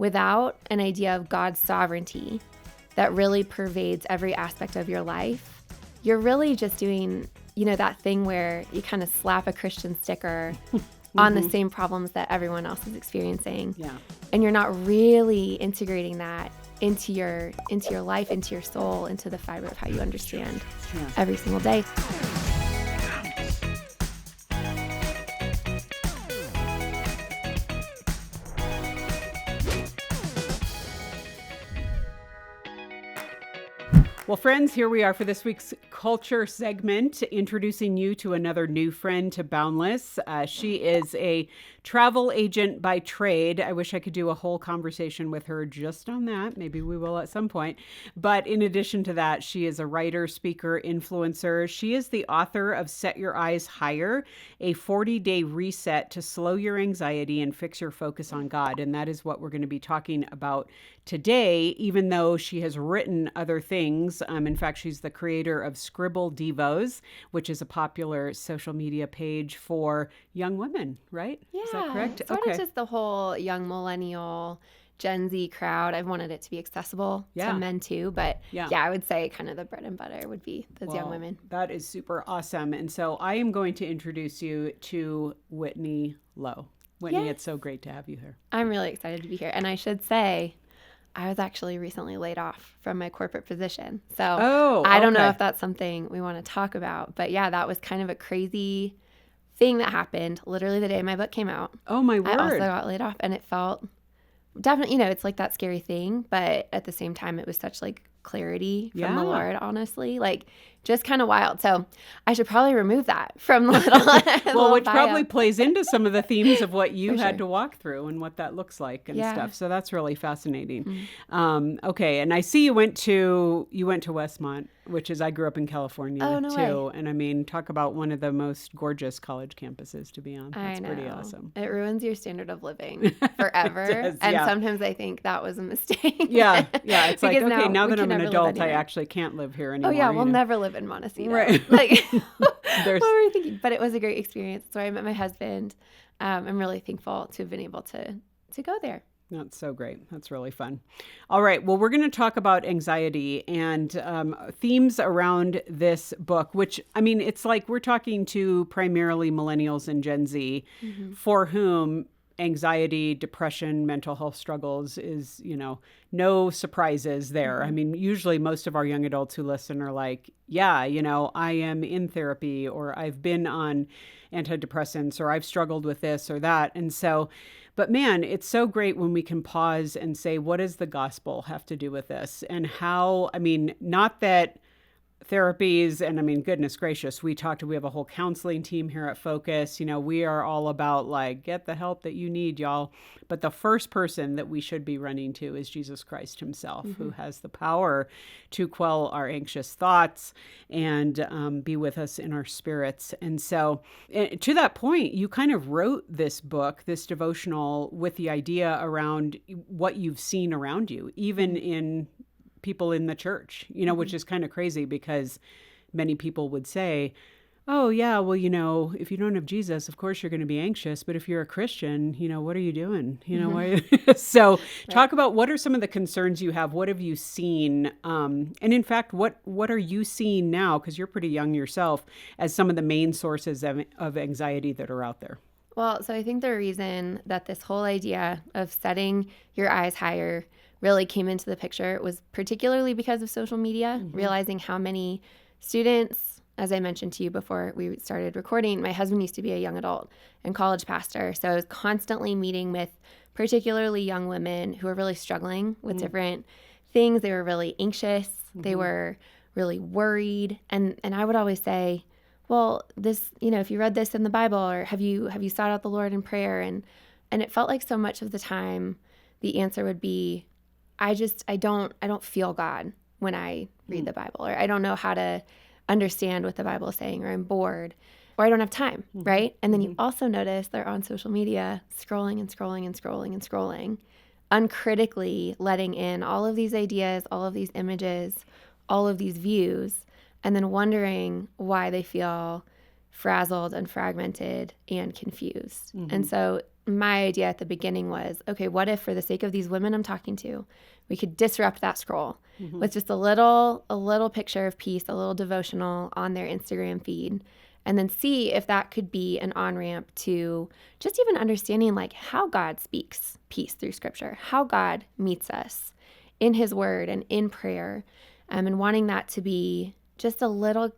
without an idea of God's sovereignty that really pervades every aspect of your life, you're really just doing, that thing where you kind of slap a Christian sticker on the same problems that everyone else is experiencing. Yeah. And you're not really integrating that into your life, into your soul, into the fiber of how you understand every single day. Well, friends, here we are for this week's culture segment, introducing you to another new friend to Boundless. She is a travel agent by trade. I wish I could do a whole conversation with her just on that. Maybe we will at some point. But in addition to that, she is a writer, speaker, influencer. She is the author of Set Your Eyes Higher, a 40-day reset to slow your anxiety and fix your focus on God. And that is what we're going to be talking about today, even though she has written other things. In fact, she's the creator of Scribble Devos, which is a popular social media page for young women, right? Yeah, is that correct? Sort of just the whole young millennial Gen Z crowd. I've wanted it to be accessible to men too, but I would say kind of the bread and butter would be those young women. That is super awesome. And so I am going to introduce you to Whitney Lowe. Whitney, It's so great to have you here. I'm really excited to be here. And I should say, I was actually recently laid off from my corporate position. So I don't know if that's something we want to talk about. But that was kind of a crazy thing that happened literally the day my book came out. Oh, my word. I also got laid off, and it felt definitely, it's like that scary thing. But at the same time, it was such like clarity from the Lord, honestly. Like just kind of wild. So I should probably remove that from the little which bio. probably plays into some of the themes of what you had to walk through and what that looks like and stuff. So that's really fascinating. Okay, and I see you went to Westmont, which is, I grew up in California too. Way. And I mean, talk about one of the most gorgeous college campuses to be on. That's pretty awesome. It ruins your standard of living forever. It does, and sometimes I think that was a mistake. Yeah. It's like, okay, now that I'm an adult, I anywhere. Actually can't live here anymore. Oh yeah, we'll never live in Montecito. Right. Like, what were we thinking? But it was a great experience. So I met my husband. I'm really thankful to have been able to go there. That's so great. That's really fun. All right. Well, we're going to talk about anxiety and themes around this book, which, I mean, it's like we're talking to primarily millennials and Gen Z for whom anxiety, depression, mental health struggles is, no surprises there. I mean, usually most of our young adults who listen are like, I am in therapy, or I've been on antidepressants, or I've struggled with this or that. And so, but man, it's so great when we can pause and say, what does the gospel have to do with this? And how, I mean, not that therapies, and I mean, goodness gracious, we have a whole counseling team here at Focus. We are all about like, get the help that you need, y'all. But the first person that we should be running to is Jesus Christ himself, who has the power to quell our anxious thoughts and be with us in our spirits. And so to that point, you kind of wrote this book, this devotional, with the idea around what you've seen around you, even in people in the church, which is kind of crazy because many people would say, oh yeah, well, if you don't have Jesus, of course you're going to be anxious. But if you're a Christian, what are you doing? Why? So talk about what are some of the concerns you have? What have you seen? And in fact, what are you seeing now? Because you're pretty young yourself, as some of the main sources of anxiety that are out there. Well, so I think the reason that this whole idea of setting your eyes higher really came into the picture was particularly because of social media, realizing how many students, as I mentioned to you before we started recording, my husband used to be a young adult and college pastor. So I was constantly meeting with particularly young women who were really struggling with different things. They were really anxious. They were really worried. And I would always say, well, this, if you read this in the Bible, or have you sought out the Lord in prayer? And it felt like so much of the time the answer would be, I don't feel God when I read the Bible, or I don't know how to understand what the Bible is saying, or I'm bored, or I don't have time, right? And then you also notice they're on social media scrolling and scrolling and scrolling and scrolling, uncritically letting in all of these ideas, all of these images, all of these views, and then wondering why they feel frazzled and fragmented and confused. And so my idea at the beginning was, okay, what if for the sake of these women I'm talking to, we could disrupt that scroll with just a little picture of peace, a little devotional on their Instagram feed, and then see if that could be an on-ramp to just even understanding like how God speaks peace through Scripture, how God meets us in His Word and in prayer, and wanting that to be just a little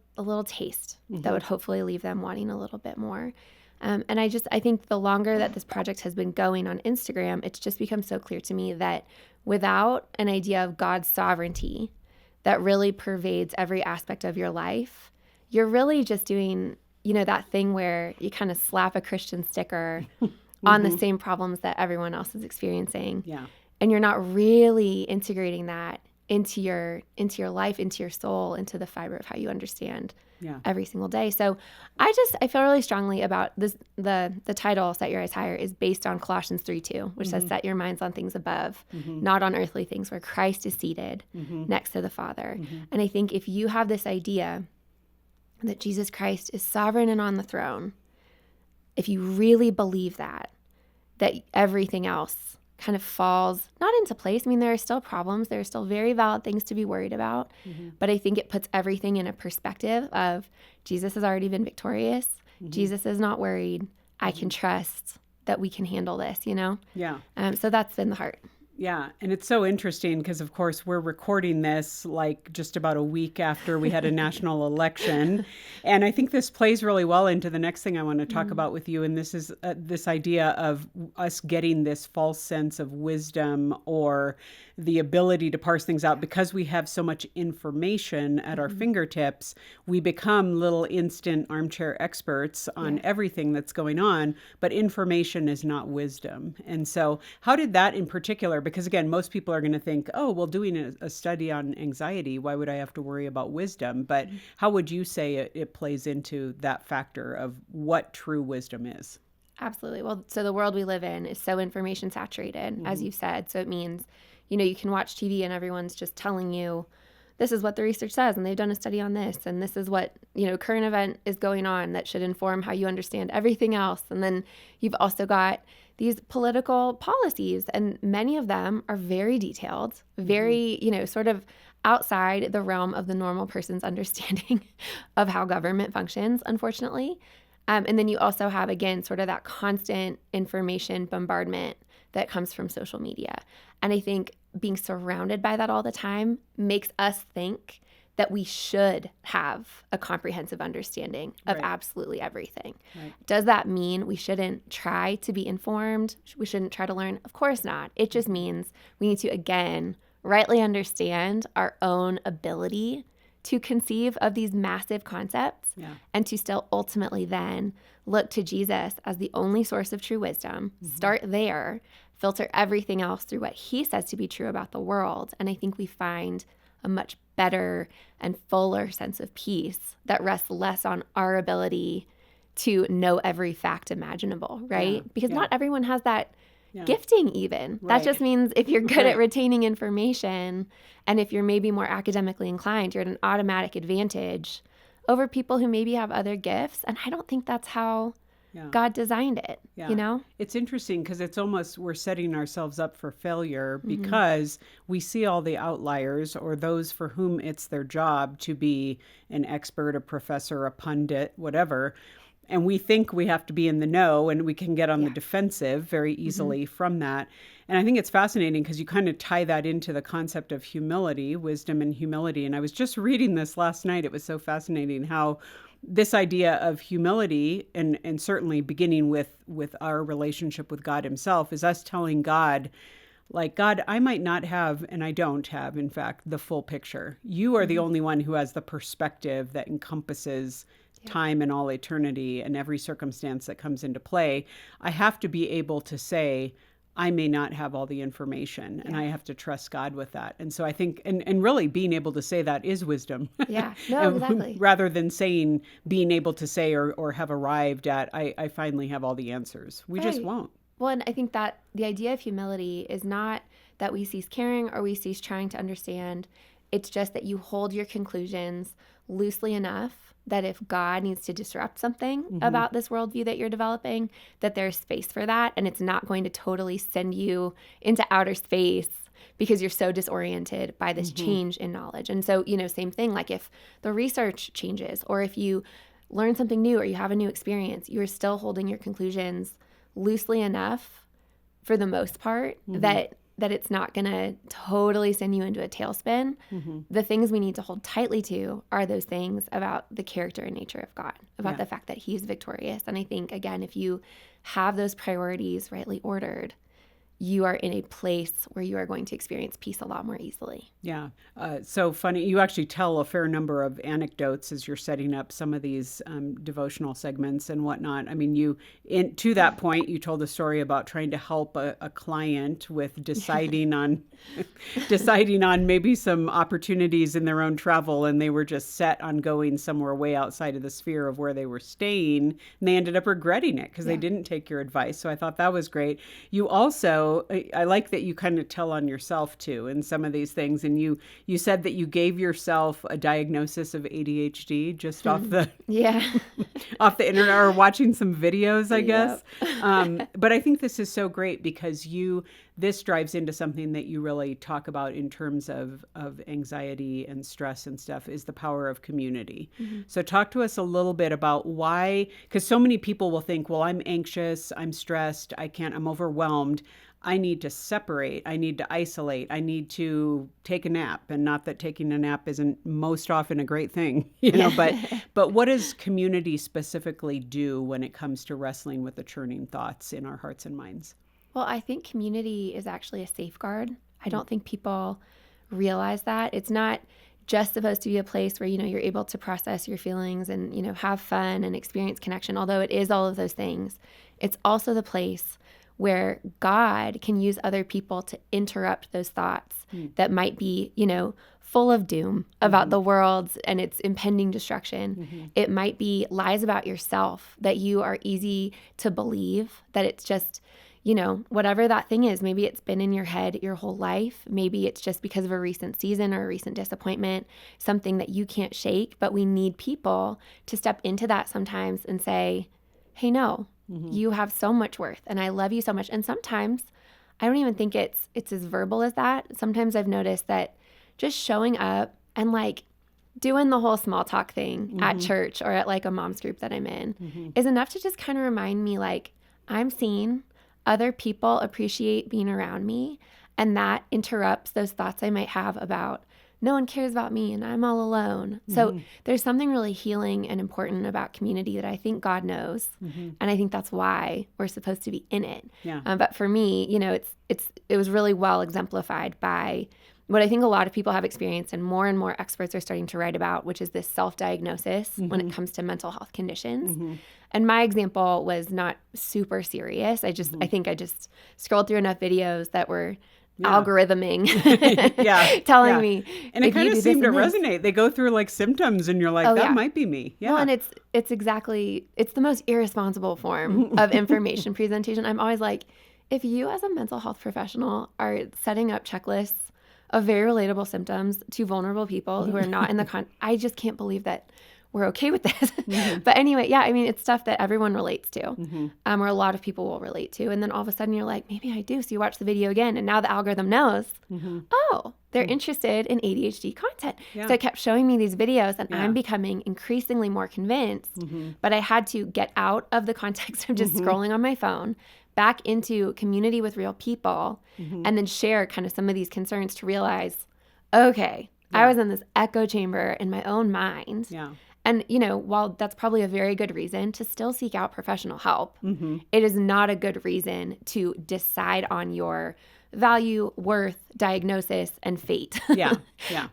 taste that would hopefully leave them wanting a little bit more. And I think the longer that this project has been going on Instagram, it's just become so clear to me that without an idea of God's sovereignty that really pervades every aspect of your life, you're really just doing, that thing where you kind of slap a Christian sticker on the same problems that everyone else is experiencing. Yeah. And you're not really integrating that into your life, into your soul, into the fiber of how you understand every single day. So I feel really strongly about this. The title, Set Your Eyes Higher, is based on Colossians 3:2, which says, set your minds on things above, not on earthly things, where Christ is seated next to the Father. And I think if you have this idea that Jesus Christ is sovereign and on the throne, if you really believe that everything else kind of falls not into place. I mean, there are still problems. There are still very valid things to be worried about. But I think it puts everything in a perspective of Jesus has already been victorious. Jesus is not worried. I can trust that we can handle this, Yeah. So that's been the heart. Yeah. And it's so interesting because, of course, we're recording this like just about a week after we had a national election. And I think this plays really well into the next thing I want to talk about with you. And this is this idea of us getting this false sense of wisdom or the ability to parse things out. Because we have so much information at our fingertips, we become little instant armchair experts on everything that's going on. But information is not wisdom. And so how did that in particular, because again, most people are going to think, oh, well, doing a study on anxiety, why would I have to worry about wisdom? But how would you say it plays into that factor of what true wisdom is? Absolutely. Well, so the world we live in is so information saturated, as you said. So it means, you can watch TV and everyone's just telling you, this is what the research says, and they've done a study on this, and this is what, current event is going on that should inform how you understand everything else. And then you've also got these political policies, and many of them are very detailed, very, sort of outside the realm of the normal person's understanding of how government functions, unfortunately. And then you also have, again, sort of that constant information bombardment that comes from social media. And I think being surrounded by that all the time makes us think that we should have a comprehensive understanding of absolutely everything. Right. Does that mean we shouldn't try to be informed? We shouldn't try to learn? Of course not. It just means we need to, again, rightly understand our own ability to conceive of these massive concepts and to still ultimately then look to Jesus as the only source of true wisdom, start there, filter everything else through what He says to be true about the world. And I think we find a much better and fuller sense of peace that rests less on our ability to know every fact imaginable, right? Because not everyone has that gifting even. That just means if you're good at retaining information and if you're maybe more academically inclined, you're at an automatic advantage over people who maybe have other gifts. And I don't think that's how God designed it, It's interesting because it's almost we're setting ourselves up for failure because we see all the outliers or those for whom it's their job to be an expert, a professor, a pundit, whatever. And we think we have to be in the know and we can get on the defensive very easily from that. And I think it's fascinating because you kind of tie that into the concept of humility, wisdom and humility. And I was just reading this last night. It was so fascinating how this idea of humility and certainly beginning with our relationship with God Himself is us telling God, like, God, I might not have, and I don't have, in fact, the full picture. You are the only one who has the perspective that encompasses time and all eternity and every circumstance that comes into play. I have to be able to say, I may not have all the information and I have to trust God with that. And so I think, and really being able to say that is wisdom. Yeah, no, exactly. Rather than saying, being able to say or have arrived at, I finally have all the answers. We just won't. Well, and I think that the idea of humility is not that we cease caring or we cease trying to understand. It's just that you hold your conclusions loosely enough that if God needs to disrupt something about this worldview that you're developing, that there's space for that, and it's not going to totally send you into outer space because you're so disoriented by this change in knowledge. And so, same thing, like if the research changes or if you learn something new or you have a new experience, you're still holding your conclusions loosely enough for the most part that it's not going to totally send you into a tailspin. The things we need to hold tightly to are those things about the character and nature of God, about the fact that he's victorious. And I think, again, if you have those priorities rightly ordered, you are in a place where you are going to experience peace a lot more easily. Yeah. So funny. You actually tell a fair number of anecdotes as you're setting up some of these devotional segments and whatnot. I mean, to that point, you told a story about trying to help a client with deciding on maybe some opportunities in their own travel, and they were just set on going somewhere way outside of the sphere of where they were staying, and they ended up regretting it because they didn't take your advice. So I thought that was great. You also, I like that you kind of tell on yourself too in some of these things. And you said that you gave yourself a diagnosis of ADHD just off the off the internet or watching some videos, I guess. But I think this is so great because this drives into something that you really talk about in terms of anxiety and stress and stuff, is the power of community. So talk to us a little bit about why, because so many people will think, well, I'm anxious, I'm stressed, I'm overwhelmed. I need to separate. I need to isolate. I need to take a nap. And not that taking a nap isn't most often a great thing, but what does community specifically do when it comes to wrestling with the churning thoughts in our hearts and minds? Well, I think community is actually a safeguard. I don't think people realize that. It's not just supposed to be a place where, you're able to process your feelings and, have fun and experience connection, although it is all of those things. It's also the place where God can use other people to interrupt those thoughts that might be, full of doom about the world and its impending destruction. It might be lies about yourself that you are easy to believe, that it's just, whatever that thing is. Maybe it's been in your head your whole life. Maybe it's just because of a recent season or a recent disappointment, something that you can't shake. But we need people to step into that sometimes and say, hey, no. You have so much worth and I love you so much. And sometimes I don't even think it's as verbal as that. Sometimes I've noticed that just showing up and like doing the whole small talk thing at church or at like a mom's group that I'm in is enough to just kind of remind me like I'm seen, other people appreciate being around me, and that interrupts those thoughts I might have about no one cares about me and I'm all alone. So there's something really healing and important about community that I think God knows. And I think that's why we're supposed to be in it. But for me, it was really well exemplified by what I think a lot of people have experienced and more experts are starting to write about, which is this self-diagnosis when it comes to mental health conditions. And my example was not super serious. I think I just scrolled through enough videos that were algorithming telling me. And it kind of seemed to resonate. They go through like symptoms and you're like, that might be me. Well, and it's the most irresponsible form of information presentation. I'm always like, if you as a mental health professional are setting up checklists of very relatable symptoms to vulnerable people who are not in I just can't believe that we're okay with this. But anyway, it's stuff that everyone relates to, or a lot of people will relate to. And then all of a sudden you're like, maybe I do. So you watch the video again and now the algorithm knows, they're interested in ADHD content. So it kept showing me these videos and I'm becoming increasingly more convinced, but I had to get out of the context of just scrolling on my phone, back into community with real people, and then share kind of some of these concerns to realize, okay, I was in this echo chamber in my own mind. And, while that's probably a very good reason to still seek out professional help, it is not a good reason to decide on your value, worth, diagnosis, and fate.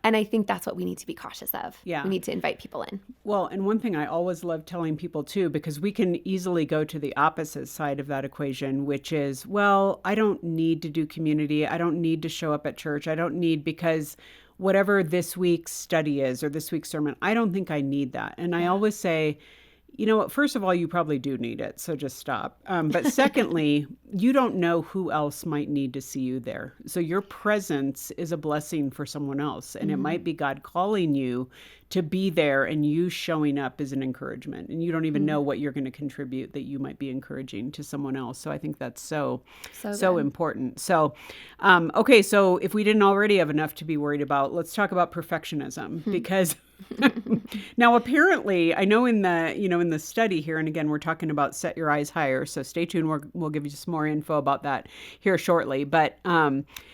And I think that's what we need to be cautious of. We need to invite people in. Well, and one thing I always love telling people too, because we can easily go to the opposite side of that equation, which is, well, I don't need to do community. I don't need to show up at church. I don't need, because whatever this week's study is or this week's sermon, I don't think I need that. And I always say, You know what? First of all, you probably do need it, so just stop. But secondly, you don't know who else might need to see you there. So your presence is a blessing for someone else. And it might be God calling you to be there, and you showing up is an encouragement. And you don't even know what you're going to contribute that you might be encouraging to someone else. So I think that's so important. So, okay, so if we didn't already have enough to be worried about, let's talk about perfectionism, because now, apparently, I know in the study here, and again, we're talking about set your eyes higher. So stay tuned. We'll give you some more info about that here shortly. But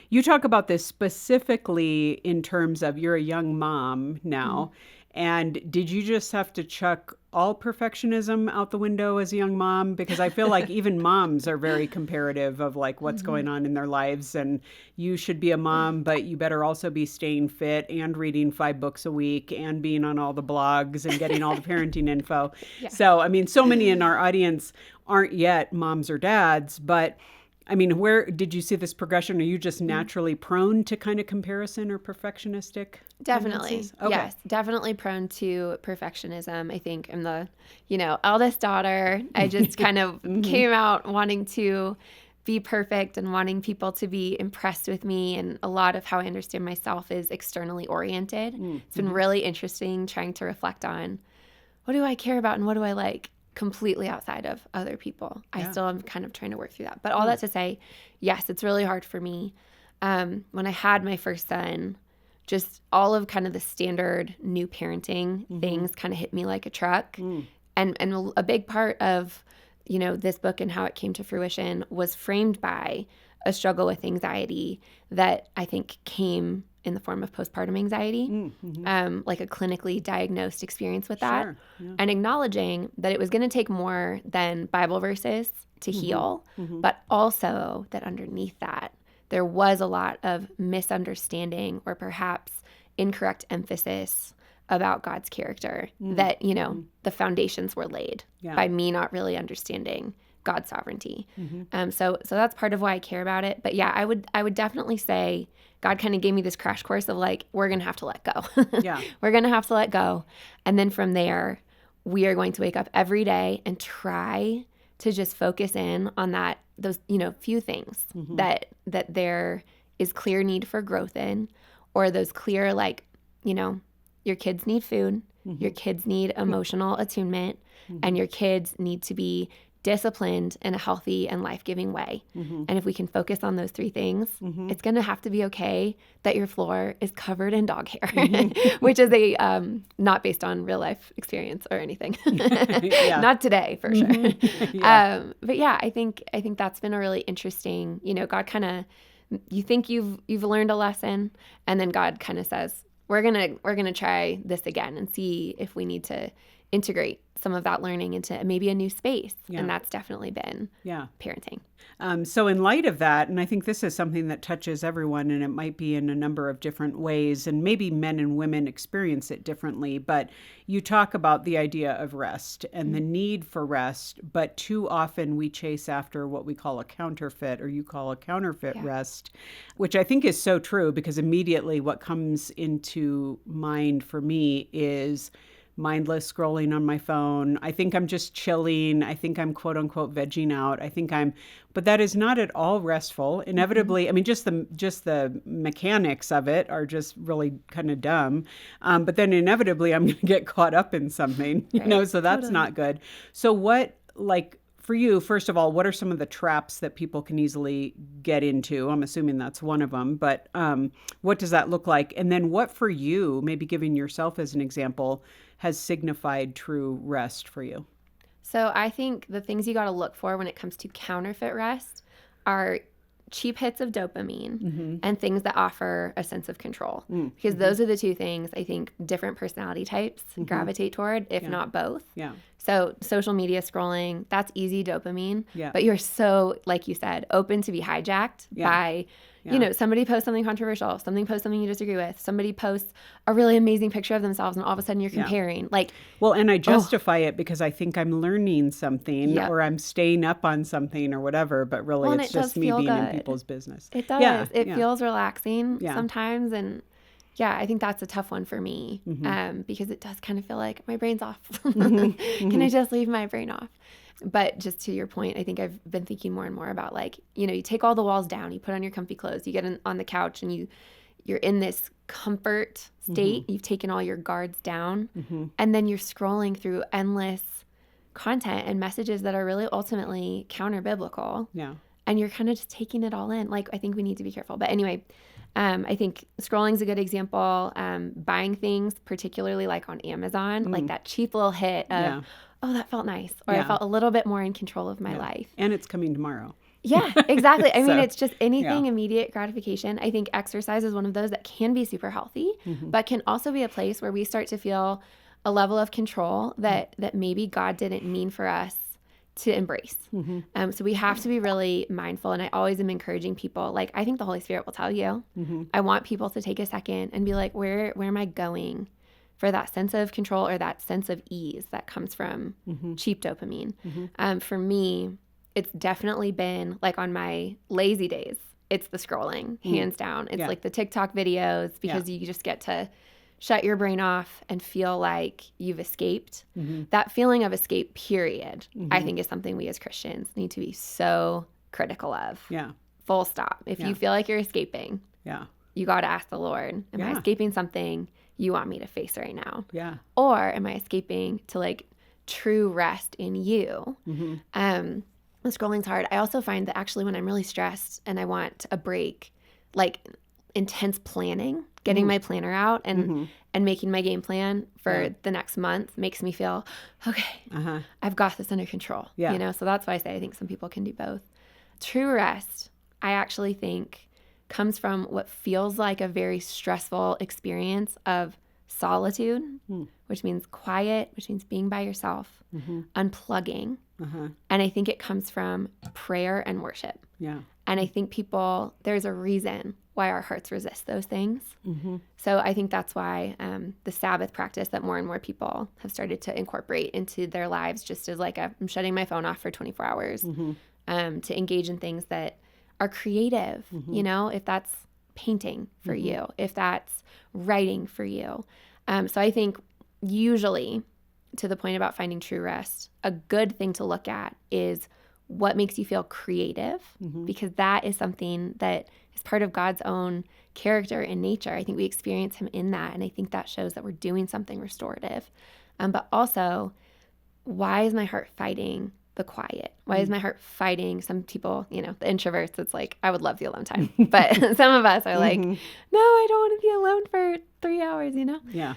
you talk about this specifically in terms of you're a young mom now. And did you just have to chuck all perfectionism out the window as a young mom? Because I feel like even moms are very comparative of like what's going on in their lives. And you should be a mom, but you better also be staying fit and reading 5 books a week and being on all the blogs and getting all the parenting info. Yeah. So, I mean, so many in our audience aren't yet moms or dads, but I mean, where did you see this progression? Are you just naturally prone to kind of comparison or perfectionistic? Definitely. Okay. Yes, definitely prone to perfectionism. I think I'm the, eldest daughter. I just kind of came out wanting to be perfect and wanting people to be impressed with me. And a lot of how I understand myself is externally oriented. It's been really interesting trying to reflect on what do I care about and what do I like, completely outside of other people. I still am kind of trying to work through that. But all that to say, yes, it's really hard for me. When I had my first son, just all of kind of the standard new parenting things kind of hit me like a truck. And a big part of, this book and how it came to fruition was framed by a struggle with anxiety that I think came in the form of postpartum anxiety, like a clinically diagnosed experience with that, and acknowledging that it was going to take more than Bible verses to heal, but also that underneath that, there was a lot of misunderstanding or perhaps incorrect emphasis about God's character, that, the foundations were laid by me not really understanding God's sovereignty. So that's part of why I care about it. But yeah, I would definitely say God kind of gave me this crash course of like, we're going to have to let go. We're going to have to let go. And then from there, we are going to wake up every day and try to just focus in on those few things that there is clear need for growth in, or those clear, like, your kids need food, your kids need emotional attunement, and your kids need to be disciplined in a healthy and life-giving way. And if we can focus on those 3 things, it's going to have to be okay that your floor is covered in dog hair, which is not based on real life experience or anything. Not today, for sure. But yeah, I think that's been a really interesting, God kind of, you think you've learned a lesson, and then God kind of says, we're gonna try this again and see if we need to integrate some of that learning into maybe a new space. And that's definitely been parenting. So in light of that, and I think this is something that touches everyone, and it might be in a number of different ways, and maybe men and women experience it differently, but you talk about the idea of rest and the need for rest, but too often we chase after what we call a counterfeit, or you call a counterfeit rest, which I think is so true, because immediately what comes into mind for me is mindless scrolling on my phone. I think I'm just chilling. I think I'm quote unquote vegging out. But that is not at all restful. Inevitably, I mean, just the mechanics of it are just really kind of dumb. But then inevitably I'm going to get caught up in something, so that's not good. So for you, first of all, what are some of the traps that people can easily get into? I'm assuming that's one of them, but what does that look like? And then what for you, maybe giving yourself as an example, has signified true rest for you? So I think the things you got to look for when it comes to counterfeit rest are cheap hits of dopamine and things that offer a sense of control. Because those are the 2 things I think different personality types gravitate toward, if not both. So social media scrolling, that's easy dopamine, but you're so, like you said, open to be hijacked by, somebody posts something controversial, somebody posts something you disagree with, somebody posts a really amazing picture of themselves, and all of a sudden you're comparing. And I justify it because I think I'm learning something or I'm staying up on something or whatever, but really it's just me being in people's business. It does. It feels relaxing sometimes, and Yeah, I think that's a tough one for me because it does kind of feel like my brain's off. Can I just leave my brain off? But just to your point, I think I've been thinking more and more about like, you take all the walls down, you put on your comfy clothes, you get on the couch and you're in this comfort state. You've taken all your guards down and then you're scrolling through endless content and messages that are really ultimately counter-biblical. Yeah. And you're kind of just taking it all in. Like, I think we need to be careful. But anyway, I think scrolling's a good example. Buying things, particularly like on Amazon, like that cheap little hit of, oh, that felt nice. Or I felt a little bit more in control of my life. And it's coming tomorrow. Yeah, exactly. I mean, it's just anything immediate gratification. I think exercise is one of those that can be super healthy, but can also be a place where we start to feel a level of control that maybe God didn't mean for us to embrace. So we have to be really mindful. And I always am encouraging people, like, I think the Holy Spirit will tell you. I want people to take a second and be like, where am I going for that sense of control or that sense of ease that comes from cheap dopamine? For me, it's definitely been like on my lazy days, it's the scrolling, hands down. It's like the TikTok videos because you just get to shut your brain off and feel like you've escaped. That feeling of escape, period, I think is something we as Christians need to be so critical of. Yeah. Full stop. If you feel like you're escaping, you got to ask the Lord, am I escaping something you want me to face right now? Yeah. Or am I escaping to like true rest in you? The scrolling's hard. I also find that actually when I'm really stressed and I want a break, like intense planning, getting my planner out and making my game plan for the next month makes me feel, okay, I've got this under control. So that's why I say I think some people can do both. True rest, I actually think, comes from what feels like a very stressful experience of solitude, which means quiet, which means being by yourself, unplugging. And I think it comes from prayer and worship. Yeah. And I think there's a reason why our hearts resist those things. So I think that's why the Sabbath practice that more and more people have started to incorporate into their lives, just as like I'm shutting my phone off for 24 hours to engage in things that are creative, if that's painting for you, if that's writing for you. So I think usually, to the point about finding true rest, a good thing to look at is what makes you feel creative, because that is something that is part of God's own character and nature. I think we experience him in that, and I think that shows that we're doing something restorative. But also, why is my heart fighting the quiet? Why is my heart fighting? Some people, the introverts, it's like, I would love the alone time. But some of us are like, no, I don't want to be alone for 3 hours, Yeah.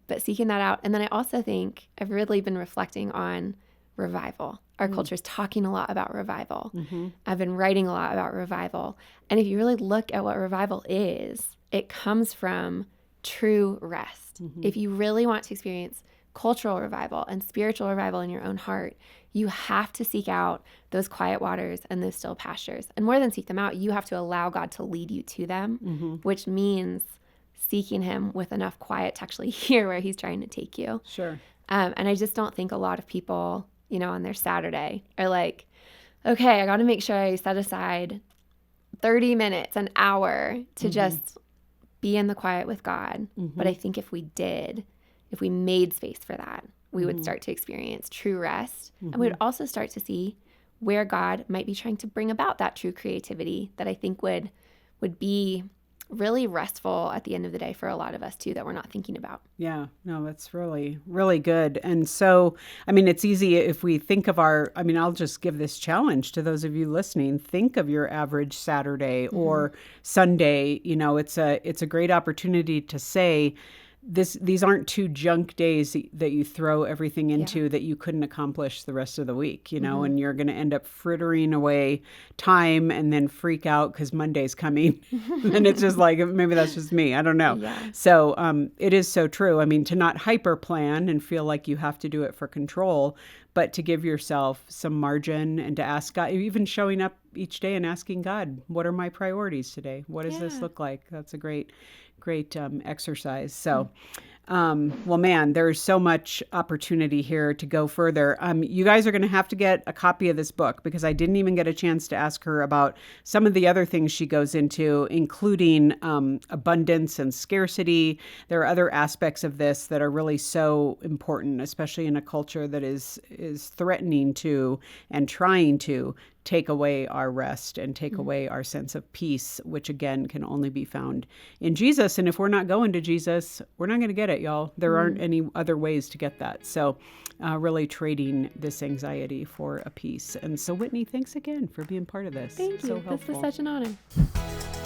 But seeking that out. And then I also think I've really been reflecting on revival. Our culture is talking a lot about revival. I've been writing a lot about revival. And if you really look at what revival is, it comes from true rest. If you really want to experience cultural revival and spiritual revival in your own heart, you have to seek out those quiet waters and those still pastures. And more than seek them out, you have to allow God to lead you to them, which means seeking him with enough quiet to actually hear where he's trying to take you. Sure. And I just don't think a lot of people, on their Saturday are like, okay, I got to make sure I set aside 30 minutes, an hour to just be in the quiet with God. But I think if we made space for that, we would start to experience true rest. And we would also start to see where God might be trying to bring about that true creativity that I think would be really restful at the end of the day for a lot of us too, that we're not thinking about. Yeah, no, that's really, really good. And so, it's easy if we think of I'll just give this challenge to those of you listening. Think of your average Saturday or Sunday. It's a great opportunity to say, these aren't 2 junk days that you throw everything into that you couldn't accomplish the rest of the week, and you're going to end up frittering away time and then freak out because Monday's coming. And it's just like, maybe that's just me. I don't know. Yeah. So it is so true. To not hyper plan and feel like you have to do it for control, but to give yourself some margin and to ask God, even showing up each day and asking God, what are my priorities today? What does this Yeah. look like? That's a great exercise. So, well, man, there's so much opportunity here to go further. You guys are going to have to get a copy of this book because I didn't even get a chance to ask her about some of the other things she goes into, including abundance and scarcity. There are other aspects of this that are really so important, especially in a culture that is threatening to and trying to take away our rest and take away our sense of peace, which again can only be found in Jesus. And if we're not going to Jesus, we're not going to get it, y'all. There aren't any other ways to get that. So really trading this anxiety for a peace. And so Whitney, thanks again for being part of this. Thank you. So This helpful. was such an honor.